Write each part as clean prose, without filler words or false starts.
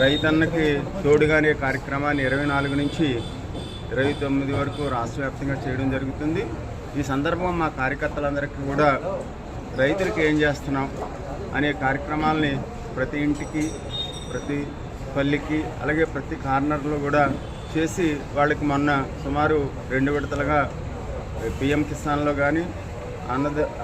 రైతన్నకి తోడుగానే కార్యక్రమాన్ని 24 నుంచి 29 వరకు రాష్ట్ర వ్యాప్తంగా చేయడం జరుగుతుంది. ఈ సందర్భం మా కార్యకర్తలందరికీ కూడా రైతులకు ఏం చేస్తున్నాం అనే కార్యక్రమాలని ప్రతి ఇంటికి, ప్రతి పల్లికి, అలాగే ప్రతి కార్నర్లో కూడా చేసి వాళ్ళకి మొన్న సుమారు 2 విడతలుగా పిఎం కిసాన్లో కానీ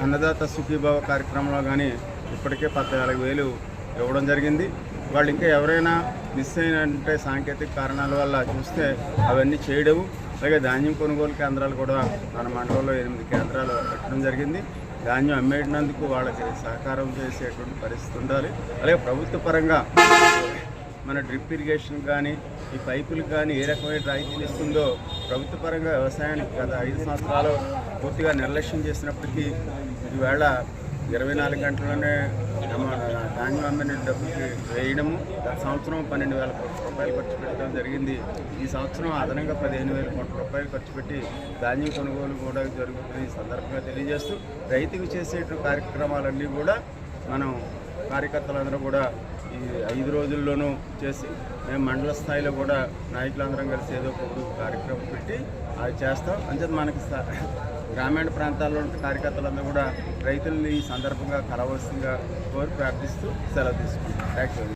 అన్నదాత సుఖీభావ కార్యక్రమంలో కానీ ఇప్పటికే 14,000 ఇవ్వడం జరిగింది. వాళ్ళు ఇంకా ఎవరైనా మిస్ అయినంటే సాంకేతిక కారణాల వల్ల చూస్తే అవన్నీ చేయడం. అలాగే ధాన్యం కొనుగోలు కేంద్రాలు కూడా మన మండలంలో 8 కేంద్రాలు పెట్టడం జరిగింది. ధాన్యం అమ్మేటినందుకు వాళ్ళకి సహకారం చేసేటువంటి పరిస్థితి ఉండాలి. అలాగే ప్రభుత్వ పరంగా మన డ్రిప్ ఇరిగేషన్ కానీ ఈ పైపులకు కానీ ఏ రకమైన రాయితీలు ఇస్తుందో ప్రభుత్వ పరంగా వ్యవసాయానికి గత 5 సంవత్సరాలు పూర్తిగా నిర్లక్ష్యం చేసినప్పటికీ ఈవేళ 24 గంటల్లోనే ధాన్యం అమ్మిన డబ్బుకి వేయడము. గత సంవత్సరం 12,000 కోట్ల రూపాయలు ఖర్చు పెట్టడం జరిగింది. ఈ సంవత్సరం అదనంగా 15,000 కోట్ల రూపాయలు ఖర్చు పెట్టి ధాన్యం కొనుగోలు కూడా జరుగుతుంది. ఈ సందర్భంగా తెలియజేస్తూ రైతుకు చేసేటువంటి కార్యక్రమాలన్నీ కూడా మనం కార్యకర్తలందరూ కూడా ఈ 5 రోజుల్లోనూ చేసి మేము మండల స్థాయిలో కూడా నాయకులందరం కలిసి ఏదో ఒక కార్యక్రమం పెట్టి అది చేస్తాం. అంటే మనకి గ్రామీణ ప్రాంతాల్లో ఉన్న కార్యకర్తలందరూ కూడా రైతుల్ని ఈ సందర్భంగా కలవలసిందిగా కోరి ప్రార్థిస్తూ సెలవు తీసుకుంటాం. Thank you.